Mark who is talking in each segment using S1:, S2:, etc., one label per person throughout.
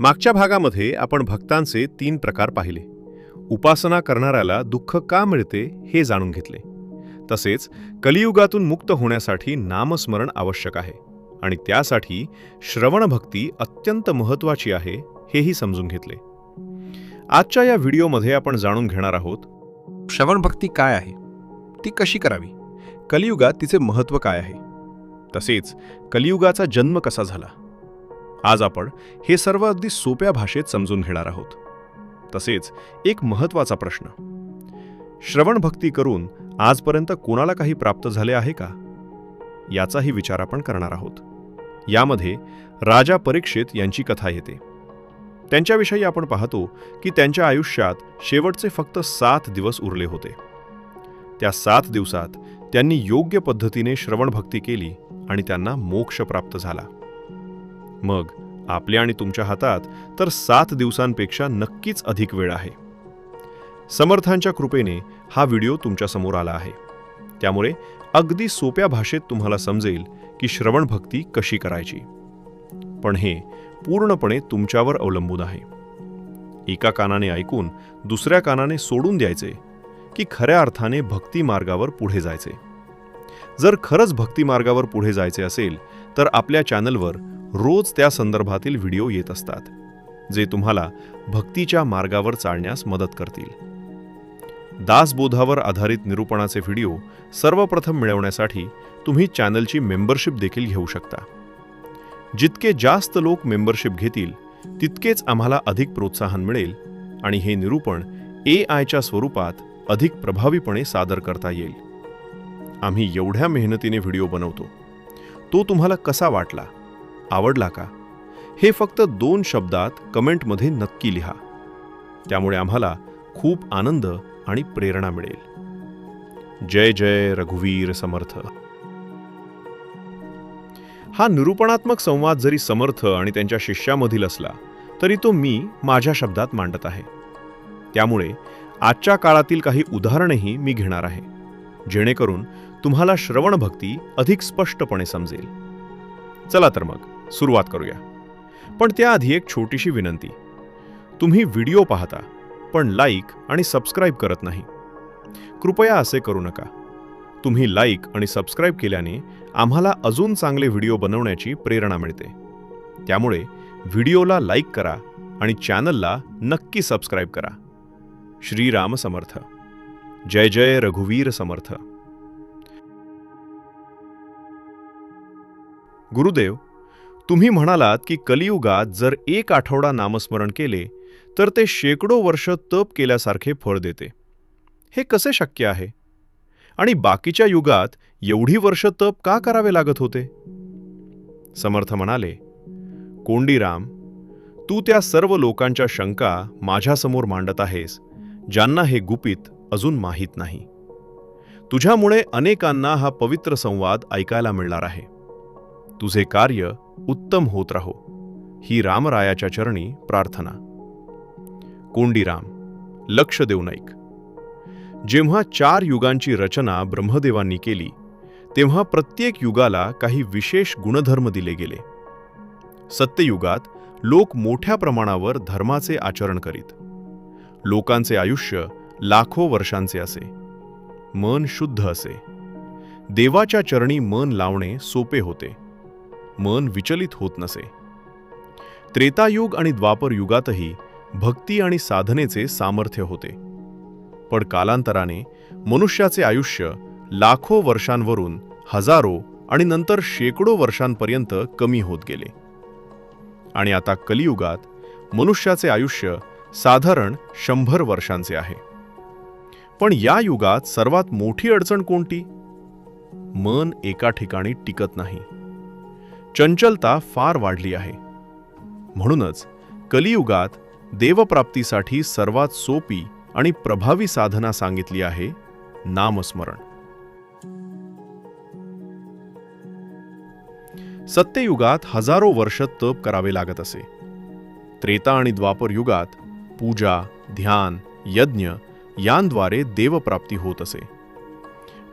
S1: मागच्या भागामध्ये आपण भक्तांचे 3 प्रकार पाहिले. उपासना करणाऱ्याला दुःख का मिळते हे जाणून घेतले. तसेच कलियुगातून मुक्त होण्यासाठी नामस्मरण आवश्यक आहे आणि त्यासाठी श्रवण भक्ती अत्यंत महत्त्वाची आहे हेही समजून घेतले. आजच्या या व्हिडिओमध्ये आपण जाणून घेणार आहोत
S2: श्रवण भक्ती काय आहे, ती कशी करावी, कलियुगात तिचे महत्त्व काय आहे, तसेच कलियुगाचा जन्म कसा झाला. आज आपण हे सर्व अगदी सोप्या भाषेत समजून घेणार आहोत. तसेच एक महत्त्वाचा प्रश्न, श्रवण भक्ती करून आजपर्यंत कोणाला काही प्राप्त झाले आहे का, याचाही विचार आपण करणार आहोत. यामध्ये राजा परीक्षित यांची कथा येते. त्यांच्याविषयी आपण पाहतो की त्यांच्या आयुष्यात शेवटचे फक्त 7 दिवस उरले होते. त्या 7 दिवसात त्यांनी योग्य पद्धतीने श्रवण भक्ती केली आणि त्यांना मोक्ष प्राप्त झाला. मग आपल्या आणि तुमच्या हातात तर 7 दिवसांपेक्षा नक्कीच अधिक वेळ आहे. समर्थांच्या कृपेने हा व्हिडिओ तुमच्यासमोर आला आहे. त्यामुळे अगदी सोप्या भाषेत तुम्हाला समजेल की श्रवण भक्ती कशी करायची. पण हे पूर्णपणे तुमच्यावर अवलंबून आहे. एका कानाने ऐकून दुसऱ्या कानाने सोडून द्यायचे की खऱ्या अर्थाने भक्ती मार्गावर पुढे जायचे. जर खरंच भक्ती मार्गावर पुढे जायचे असेल तर आपल्या चॅनलवर रोज त्या संदर्भातील व्हिडिओ येत असतात, जे तुम्हाला भक्तीच्या मार्गावर चालण्यास मदत करतील. दासबोधावर आधारित निरूपणाचे व्हिडिओ सर्वप्रथम मिळवण्यासाठी तुम्ही चॅनलची मेंबरशिप देखील घेऊ शकता. जितके जास्त लोक मेंबरशिप घेतील तितकेच आम्हाला अधिक प्रोत्साहन मिळेल आणि हे निरूपण AIच्या स्वरूपात अधिक प्रभावीपणे सादर करता येईल. आम्ही एवढ्या मेहनतीने व्हिडिओ बनवतो. तो तुम्हाला कसा वाटला, आवडला का, हे फक्त 2 शब्दात कमेंटमध्ये नक्की लिहा. त्यामुळे आम्हाला खूप आनंद आणि प्रेरणा मिळेल. जय जय रघुवीर समर्थ. हा निरूपणात्मक संवाद जरी समर्थ आणि त्यांच्या शिष्यामधील असला तरी तो मी माझ्या शब्दात मांडत आहे. त्यामुळे आजच्या काळातील काही उदाहरणेही मी घेणार आहे, जेणेकरून तुम्हाला श्रवण भक्ती अधिक स्पष्टपणे समजेल. चला तर मग सुरुवात करूया. पण त्याआधी एक छोटीशी विनंती. तुम्ही व्हिडिओ पाहता पण लाईक आणि सबस्क्राईब करत नाही. कृपया असे करू नका. तुम्ही लाईक आणि सबस्क्राईब केल्याने आम्हाला अजून चांगले व्हिडिओ बनवण्याची प्रेरणा मिळते. त्यामुळे व्हिडिओला लाईक करा आणि चॅनलला नक्की सबस्क्राईब करा. श्रीराम समर्थ. जय जय रघुवीर समर्थ. गुरुदेव, तुम्ही म्हणालात की कलियुगात जर 1 आठवडा नामस्मरण केले तर ते शेकडो वर्ष तप केल्यासारखे फळ देते. हे कसे शक्य आहे? आणि बाकीच्या युगात एवढी वर्ष तप का करावे लागत होते? समर्थ म्हणाले, कोंडीराम, तू त्या सर्व लोकांच्या शंका माझ्यासमोर मांडत आहेस ज्यांना हे गुपित अजून माहीत नाही. तुझ्यामुळे अनेकांना हा पवित्र संवाद ऐकायला मिळणार आहे. तुझे कार्य उत्तम होत राहो, ही रामरायाच्या चरणी प्रार्थना. कोंडीराम, लक्ष देऊन ऐक. जेव्हा 4 युगांची रचना ब्रह्मदेवांनी केली तेव्हा प्रत्येक युगाला काही विशेष गुणधर्म दिले गेले. सत्ययुगात लोक मोठ्या प्रमाणावर धर्माचे आचरण करीत. लोकांचे आयुष्य लाखो वर्षांचे असे. मन शुद्ध असे. देवाच्या चरणी मन लावणे सोपे होते. मन विचलित होत नसे. त्रेतायुग आणि द्वापर युगातही भक्ती आणि साधनेचे सामर्थ्य होते. पण कालांतराने मनुष्याचे आयुष्य लाखो वर्षांवरून हजारो आणि नंतर शेकडो वर्षांपर्यंत कमी होत गेले. आणि आता कलियुगात मनुष्याचे आयुष्य साधारण 100 वर्षांचे आहे. पण या युगात सर्वात मोठी अडचण कोणती? मन एका ठिकाणी टिकत नाही. चंचलता फार वाढली आहे. म्हणूनच कलियुगात देवप्राप्तीसाठी सर्वात सोपी आणि प्रभावी साधना सांगितली आहे, नामस्मरण. सत्ययुगात हजारो वर्ष तप करावे लागत असे. त्रेता आणि द्वापर युगात पूजा, ध्यान, यज्ञ यांद्वारे देवप्राप्ती होत असे.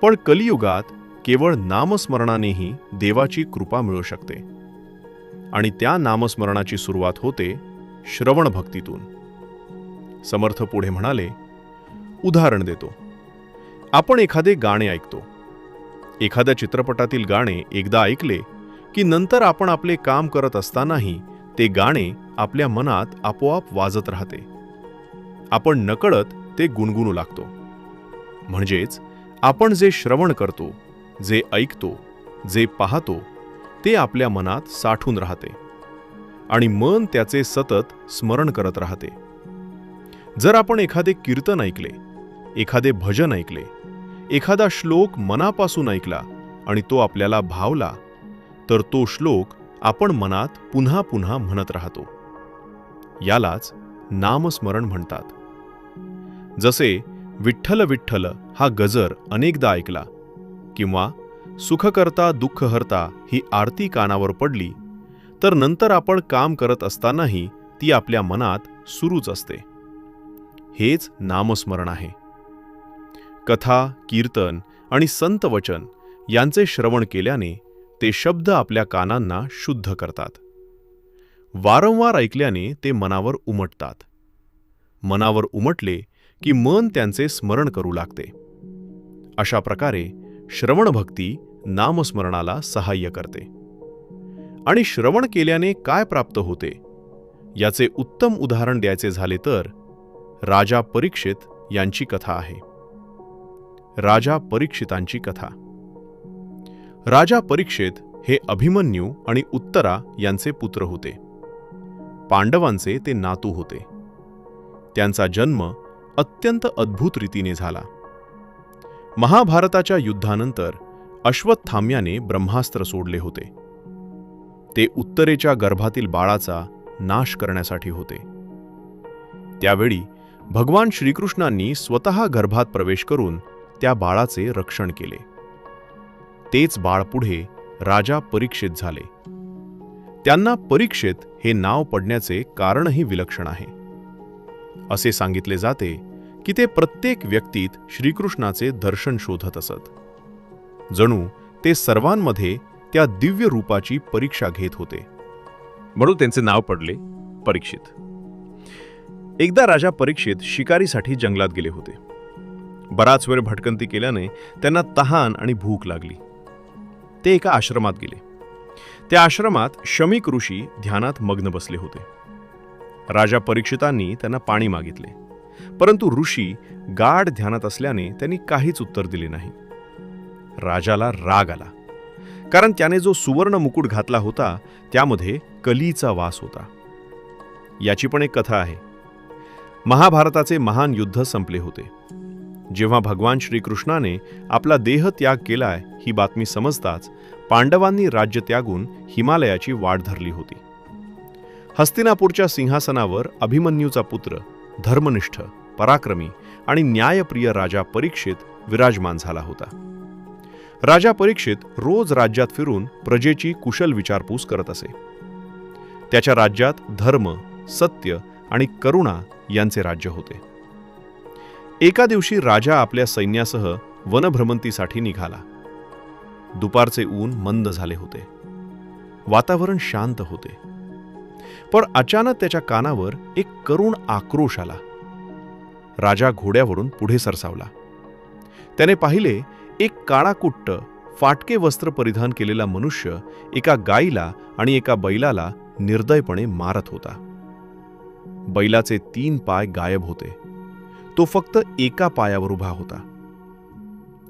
S2: पण कलियुगात केवळ नामस्मरणानेही देवाची कृपा मिळू शकते. आणि त्या नामस्मरणाची सुरुवात होते श्रवण भक्तीतून. समर्थ पुढे म्हणाले, उदाहरण देतो. आपण एखादे गाणे ऐकतो. एखाद्या चित्रपटातील गाणे एकदा ऐकले की नंतर आपण आपले काम करत असतानाही ते गाणे आपल्या मनात आपोआप वाजत राहते. आपण नकळत ते गुणगुणू लागतो. म्हणजेच आपण जे श्रवण करतो, जे ऐकतो, जे पाहतो ते आपल्या मनात साठून राहते आणि मन त्याचे सतत स्मरण करत राहते. जर आपण एखादे कीर्तन ऐकले, एखादे भजन ऐकले, एखादा श्लोक मनापासून ऐकला आणि तो आपल्याला भावला, तर तो श्लोक आपण मनात पुन्हा पुन्हा म्हणत राहतो. यालाच नामस्मरण म्हणतात. जसे विठ्ठल विठ्ठल हा गजर अनेकदा ऐकला किंवा सुखकर्ता दुःखहर्ता ही आरती कानावर पडली, तर नंतर आपण काम करत असतानाही ती आपल्या मनात सुरूच असते. हेच नामस्मरण आहे. कथा, कीर्तन आणि संत वचन यांचे श्रवण केल्याने ते शब्द आपल्या कानांना शुद्ध करतात. वारंवार ऐकल्याने ते मनावर उमटतात. मनावर उमटले की मन त्यांचे स्मरण करू लागते. अशा प्रकारे श्रवणभक्ती नामस्मरणाला सहाय्य करते. आणि श्रवण केल्याने काय प्राप्त होते याचे उत्तम उदाहरण द्यायचे झाले तर राजा परीक्षित यांची कथा आहे. राजा परीक्षितांची कथा. राजा परीक्षित हे अभिमन्यू आणि उत्तरा यांचे पुत्र होते. पांडवांचे ते नातू होते. त्यांचा जन्म अत्यंत अद्भुत रीतीने झाला. महाभारताच्या युद्धानंतर अश्वत्थाम्याने ब्रह्मास्त्र सोडले होते. ते उत्तरेच्या गर्भातील बाळाचा नाश करण्यासाठी होते. त्यावेळी भगवान श्रीकृष्णांनी स्वतः गर्भात प्रवेश करून त्या बाळाचे रक्षण केले. तेच बाळ पुढे राजा परीक्षित झाले. त्यांना परीक्षित हे नाव पडण्याचे कारणही विलक्षण आहे. असे सांगितले जाते की ते प्रत्येक व्यक्तीत श्रीकृष्णाचे दर्शन शोधत असत. जणू ते सर्वांमध्ये त्या दिव्य रूपाची परीक्षा घेत होते, म्हणून त्यांचे नाव पडले परीक्षित. एकदा राजा परीक्षित शिकारीसाठी जंगलात गेले होते. बराच वेळ भटकंती केल्याने त्यांना तहान आणि भूक लागली. ते एका आश्रमात गेले. त्या आश्रमात शमीक ऋषी ध्यानात मग्न बसले होते. राजा परीक्षितांनी त्यांना पाणी मागितले, परंतु ऋषी गाढ ध्यानात असल्याने त्यांनी काहीच उत्तर दिले नाही. राजाला राग आला, कारण त्याने जो सुवर्ण मुकुट घातला होता त्यामध्ये कलीचा वास होता. याची पण एक कथा आहे. महाभारताचे महान युद्ध संपले होते. जेव्हा भगवान श्रीकृष्णाने आपला देह त्याग केलाय ही बातमी समजताच पांडवांनी राज्य त्यागून हिमालयाची वाट धरली होती. हस्तिनापूरच्या सिंहासनावर अभिमन्यूचा पुत्र, धर्मनिष्ठ, पराक्रमी आणि न्यायप्रिय राजा परीक्षित विराजमान झाला होता. राजा परीक्षित रोज राज्यात फिरून प्रजेची कुशल विचारपूस करत असे. त्याच्या राज्यात धर्म, सत्य आणि करुणा यांचे राज्य होते. एका दिवशी राजा आपल्या सैन्यासह वनभ्रमंतीसाठी निघाला. दुपारचे ऊन मंद झाले होते. वातावरण शांत होते. पण अचानक त्याच्या कानावर एक करुण आक्रोश आला. राजा घोड्यावरून पुढे सरसावला. त्याने पाहिले, एक काळाकुट्ट, फाटके वस्त्र परिधान केलेला मनुष्य एका गाईला आणि एका बैलाला निर्दयपणे मारत होता. बैलाचे 3 पाय गायब होते. तो फक्त एका पायावर उभा होता.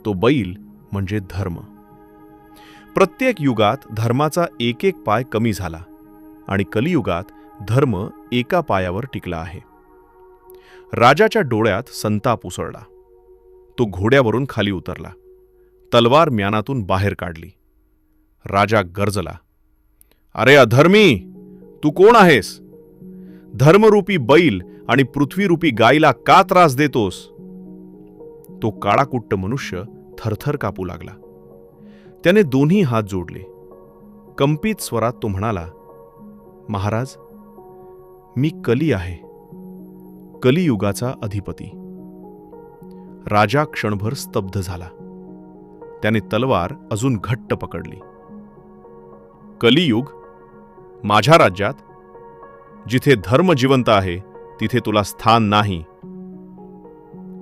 S2: तो बैल म्हणजे धर्म. प्रत्येक युगात धर्माचा एक एक पाय कमी झाला आणि कलियुगात धर्म एका पायावर टिकला आहे. राजाच्या डोळ्यात संताप उसळला. तो घोड्यावरून खाली उतरला. तलवार म्यानातून बाहेर काढली. राजा गर्जला, अरे अधर्मी, तू कोण आहेस? धर्मरूपी बैल आणि पृथ्वीरूपी गायीला का त्रास देतोस? तो काळाकुट्ट मनुष्य थरथर कापू लागला. त्याने दोन्ही हात जोडले. कंपित स्वरात तो म्हणाला, महाराज, मी कली आहे, कलियुगाचा अधिपती. राजा क्षणभर स्तब्ध झाला. त्याने तलवार अजून घट्ट पकडली. कलियुग? माझ्या राज्यात? जिथे धर्म जिवंत आहे तिथे तुला स्थान नाही.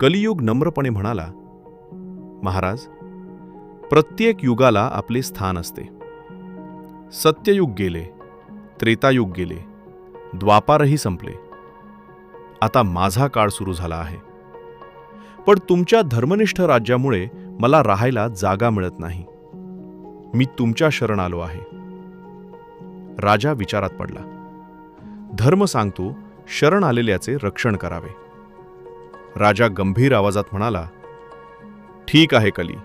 S2: कलियुग नम्रपणे म्हणाला, महाराज, प्रत्येक युगाला आपले स्थान असते. सत्ययुग गेले, त्रेतायुग गेले, द्वापारही संपले. आता माझा काळ सुरू झाला आहे. पण तुमच्या धर्मनिष्ठ राज्यामुळे मला राहायला जागा मिळत नाही. मी तुमच्या शरण आलो आहे. राजा विचारात पडला. धर्म सांगतो शरण आलेल्याचे रक्षण करावे. राजा गंभीर आवाजात म्हणाला, ठीक आहे कली,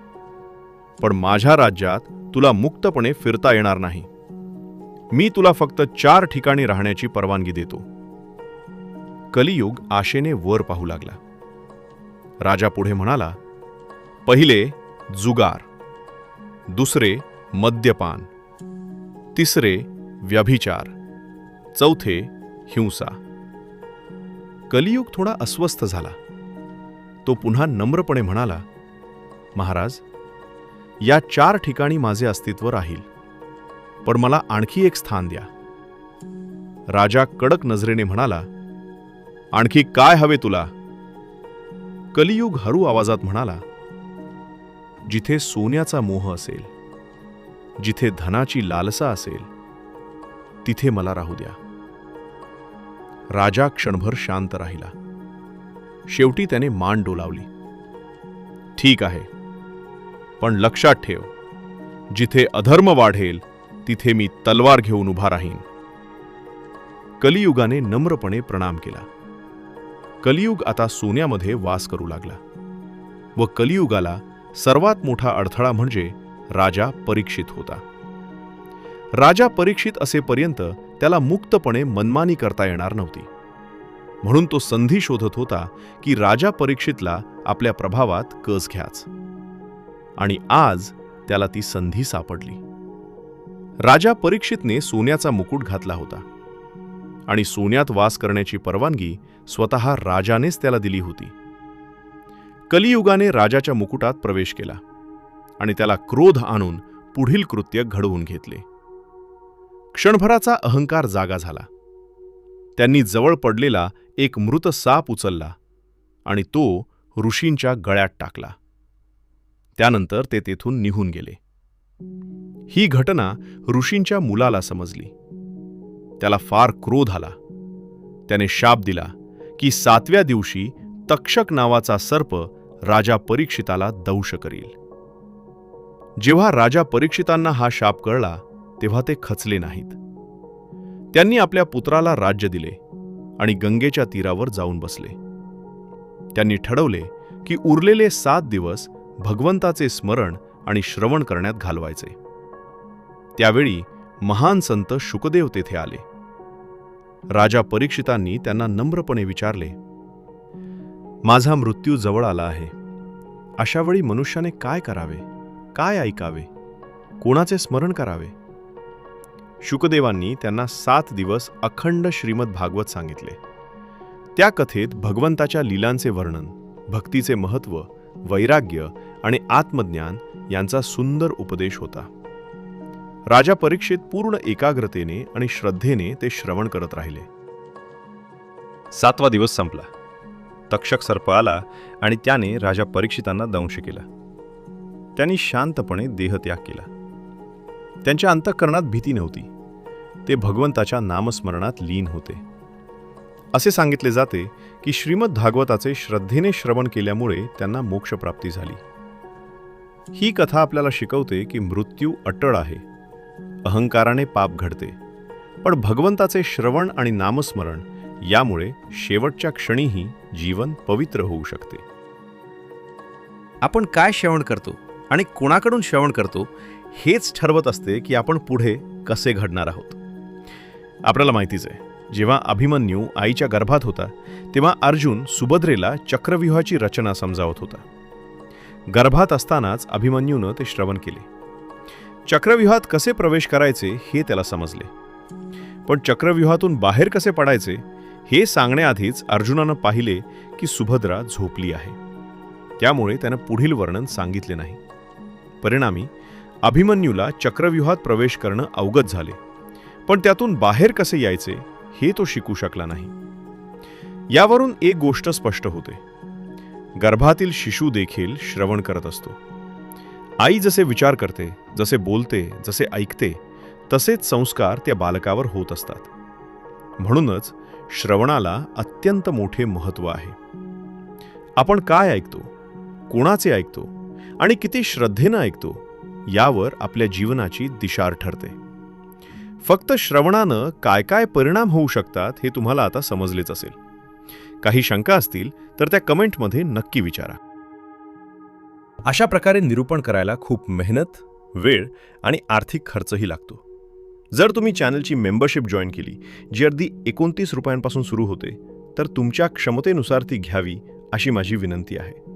S2: पण माझ्या राज्यात तुला मुक्तपणे फिरता येणार नाही. मी तुला फक्त 4 ठिकाणी राहण्याची परवानगी देतो. कलियुग आशेने वर पाहू लागला. राजा पुढे म्हणाला, पहिले जुगार, दुसरे मद्यपान, तिसरे व्यभिचार, चौथे हिंसा. कलियुग थोडा अस्वस्थ झाला. तो पुन्हा नम्रपणे म्हणाला, महाराज, या 4 ठिकाणी माझे अस्तित्व राहील, पण मला आणखी एक स्थान द्या. राजा कडक नजरेने म्हणाला, आणखी काय हवे तुला? कलियुग हरू आवाजात म्हणाला, जिथे सोन्याचा मोह असेल, जिथे धनाची लालसा असेल, तिथे मला राहू द्या. राजा क्षणभर शांत राहिला. शेवटी त्याने मान डोलावली. ठीक आहे, पण लक्षात ठेव, जिथे अधर्म वाढेल तिथे मी तलवार घेऊन उभा राहीन. कलियुगाने नम्रपणे प्रणाम केला. कलियुग आता सोन्यामध्ये वास करू लागला व कलियुगाला सर्वात मोठा अडथळा म्हणजे राजा परीक्षित होता. राजा परीक्षित असेपर्यंत त्याला मुक्तपणे मनमानी करता येणार नव्हती. म्हणून तो संधी शोधत होता की राजा परीक्षितला आपल्या प्रभावात कस घ्याच. आणि आज त्याला ती संधी सापडली. राजा परीक्षितने सोन्याचा मुकुट घातला होता आणि सोन्यात वास करण्याची परवानगी स्वतः राजानेच त्याला दिली होती. कलियुगाने राजाच्या मुकुटात प्रवेश केला आणि त्याला क्रोध आणून पुढील कृत्य घडवून घेतले. क्षणभराचा अहंकार जागा झाला. त्यांनी जवळ पडलेला एक मृत साप उचलला आणि तो ऋषींच्या गळ्यात टाकला. त्यानंतर ते तेथून निघून गेले. ही घटना ऋषींच्या मुलाला समजली. त्याला फार क्रोध आला. त्याने शाप दिला की 7व्या दिवशी तक्षक नावाचा सर्प राजा परीक्षिताला दंश करील. जेव्हा राजा परीक्षितांना हा शाप कळला तेव्हा ते खचले नाहीत. त्यांनी आपल्या पुत्राला राज्य दिले आणि गंगेच्या तीरावर जाऊन बसले. त्यांनी ठरवले की उरलेले 7 दिवस भगवंताचे स्मरण आणि श्रवण करण्यात घालवायचे. त्यावेळी महान संत शुकदेव तेथे आले. राजा परीक्षितांनी त्यांना नम्रपणे विचारले, माझा मृत्यू जवळ आला आहे. अशावेळी मनुष्याने काय करावे, काय ऐकावे, कोणाचे स्मरण करावे? शुकदेवांनी त्यांना 7 दिवस अखंड श्रीमद भागवत सांगितले. त्या कथेत भगवंताच्या लीलांचे वर्णन, भक्तीचे महत्त्व, वैराग्य आणि आत्मज्ञान यांचा सुंदर उपदेश होता. राजा परीक्षित पूर्ण एकाग्रतेने आणि श्रद्धेने ते श्रवण करत राहिले. 7वा दिवस संपला. तक्षक सर्प आला आणि त्याने राजा परीक्षितांना दंश केला. त्यांनी शांतपणे देहत्याग केला. त्यांच्या अंतःकरणात भीती नव्हती. ते भगवंताच्या नामस्मरणात लीन होते. असे सांगितले जाते की श्रीमद भागवताचे श्रद्धेने श्रवण केल्यामुळे त्यांना मोक्षप्राप्ती झाली. ही कथा आपल्याला शिकवते की मृत्यू अटळ आहे. अहंकाराने पाप घडते, पण भगवंताचे श्रवण आणि नामस्मरण यामुळे शेवटच्या क्षणीही जीवन पवित्र होऊ शकते.
S3: आपण काय श्रवण करतो आणि कोणाकडून श्रवण करतो हेच ठरवत असते की आपण पुढे कसे घडणार आहोत.
S2: आपल्याला माहितीच आहे, जेव्हा अभिमन्यू आईच्या गर्भात होता तेव्हा अर्जुन सुभद्रेला चक्रव्यूहाची रचना समजावत होता. गर्भात असतानाच अभिमन्यूनं ते श्रवण केले. चक्रव्यूहात कसे प्रवेश करायचे हे त्याला समजले, पण चक्रव्यूहातून बाहेर कसे पडायचे हे सांगण्याआधीच अर्जुनानं पाहिले की सुभद्रा झोपली आहे. त्यामुळे त्यानं पुढील वर्णन सांगितले नाही. परिणामी अभिमन्यूला चक्रव्यूहात प्रवेश करणं अवगत झाले, पण त्यातून बाहेर कसे यायचे हे तो शिकू शकला नाही. यावरून एक गोष्ट स्पष्ट होते. गर्भातील शिशु देखील श्रवण करत असतो. आई जसे विचार करते, जसे बोलते, जसे ऐकते, तसेच संस्कार त्या बालकावर होत असतात. म्हणूनच श्रवणाला अत्यंत मोठे महत्त्व आहे. आपण काय ऐकतो, कोणाचे ऐकतो आणि किती श्रद्धेनं ऐकतो यावर आपल्या जीवनाची दिशा ठरते. फक्त श्रवणानं काय काय परिणाम होऊ शकतात हे तुम्हाला आता समजलेच असेल. काही शंका असतील तर त्या कमेंटमध्ये नक्की विचारा.
S3: अशा प्रकारे निरूपण करायला खूप मेहनत, वेळ आणि आर्थिक खर्चही लागतो.
S2: जर तुम्ही चॅनलची मेंबरशिप जॉईन केली, जी अगदी 29 रुपयांपासून सुरू होते, तर तुमच्या क्षमतेनुसार ती घ्यावी अशी माझी विनंती आहे.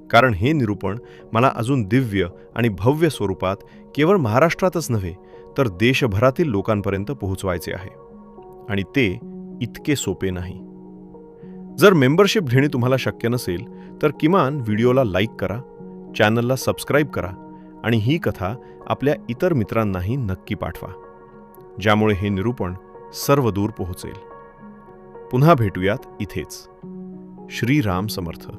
S2: कारण हे निरूपण मला अजून दिव्य आणि भव्य स्वरूपात केवळ महाराष्ट्रातच नव्हे तर देशभरातील लोकांपर्यंत पोहोचवायचे आहे. आणि ते इतके सोपे नाही. जर मेंबरशिप घेणे तुम्हाला शक्य नसेल तर किमान व्हिडिओला लाईक करा, चॅनलला सबस्क्राईब करा आणि ही कथा आपल्या इतर मित्रांनाही नक्की पाठवा, ज्यामुळे हे निरूपण सर्वदूर पोहोचेल. पुन्हा भेटूयात इथेच. श्रीराम समर्थ.